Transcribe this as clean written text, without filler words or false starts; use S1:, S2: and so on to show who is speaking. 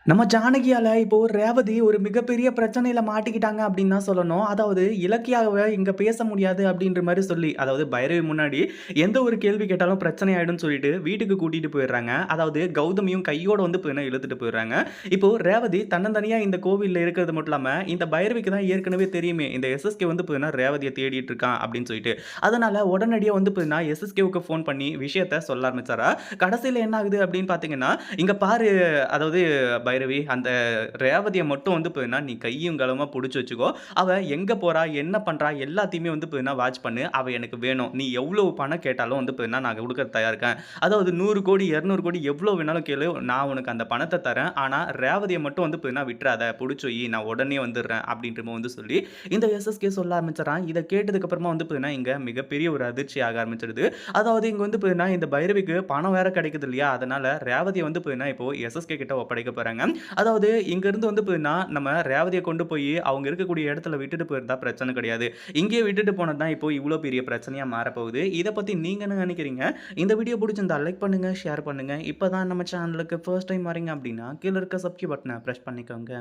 S1: நம்ம ஜானகியால இப்போ ரேவதி ஒரு மிகப்பெரிய பிரச்சனையில மாட்டிக்கிட்டாங்க அப்படின்னு தான் சொல்லணும். அதாவது இலக்கியாவ இங்க பேச முடியாது அப்படின்ற மாரி சொல்லி, அதாவது பைரவி முன்னாடி எந்த ஒரு கேள்வி கேட்டாலும் பிரச்சனை ஆயிடும்னு சொல்லிட்டு வீட்டுக்கு கூட்டிட்டு போயிடுறாங்க. அதாவது கௌதமியும் கையோட வந்து பார்த்தீங்கன்னா இழுத்துட்டு போயிடுறாங்க. இப்போ ரேவதி தன்னந்தனியா இந்த கோவில்ல இருக்கிறது மட்டும் இல்லாம, இந்த பைரவிக்கு தான் ஏற்கனவே தெரியுமே, இந்த எஸ்எஸ்கே வந்து பார்த்தீங்கன்னா ரேவதிய தேடிட்டு இருக்கான் அப்படின்னு சொல்லிட்டு. அதனால உடனடியா வந்து பார்த்தீங்கன்னா எஸ்எஸ்கேவுக்கு ஃபோன் பண்ணி விஷயத்த சொல்ல ஆரம்பிச்சாரா. கடைசியில என்ன ஆகுது அப்படின்னு பார்த்தீங்கன்னா, இங்க பாரு, அதாவது பைரவி, அந்த ரேவதிய மட்டும் வந்து பார்த்தீங்கன்னா, நீ கையும் களவுமா புடிச்சு வச்சுக்கோ. அவ எங்க போறா? என்ன பண்றா? எல்லாத்தையுமே வந்து பார்த்தீங்கன்னா வாட்ச் பண்ணு. அவ எனக்கு வேணும். நீ எவ்வளவு பணம் கேட்டாலும் வந்து பார்த்தீங்கன்னா, நான் குடுக்க தயாரா இருக்கேன். அதாவது 100,00,00,000, 200,00,00,000 எவ்வளோ வேணாலும் கேளு. நான் உனக்கு அந்த பணத்த தரேன். ஆனா ரேவதிய மட்டும் வந்து பார்த்தீங்கன்னா விட்றாத. புடிச்சு வை. நான் உடனே வந்துடுறேன். அப்படின்ற மாரி வந்து சொல்லி, இந்த எஸ்எஸ்கே சொல்ல ஆரம்பிச்சுறான். இத கேட்டதுக்கு அப்புறமா வந்து பார்த்தீங்கன்னா, இங்க மிகப்பெரிய ஒரு அதிர்ச்சி ஆக ஆரம்பிச்சிடுது. அதாவது இங்க வந்து பார்த்தீங்கன்னா, இந்த பைரவிக்கு பணம் வேற கிடைக்குது இல்லையா? அதனால ரேவதிய வந்து பார்த்தீங்கன்னா, இப்போ எஸ்எஸ்கே கிட்ட ஒப்படைக்க போறாங்க. அதாவது இங்கருந்து வந்து பார்த்தீங்கன்னா, நம்ம ரேவதிய கொண்டு போயி அவங்க இருக்கக்கூடிய இடத்துல விட்டுட்டு போயிருந்தா பிரச்சனை கிடையாது. இங்கேயே விட்டுட்டு போனது தான் இப்போ இவ்ளோ பெரிய பிரச்சனையா மாறப்போகுது. இத பத்தி நீங்க என்ன நினைக்கிறீங்க? இந்த வீடியோ புடிச்சிருந்தா லைக் பண்ணுங்க, ஷேர் பண்ணுங்க. இப்ப தான் நம்ம சேனலுக்கு ஃபர்ஸ்ட் டைம் வரீங்க அப்டின்னா, கீழ இருக்க சப்ஸ்கிரைப் பட்டன பிரஸ் பண்ணிக்கோங்க.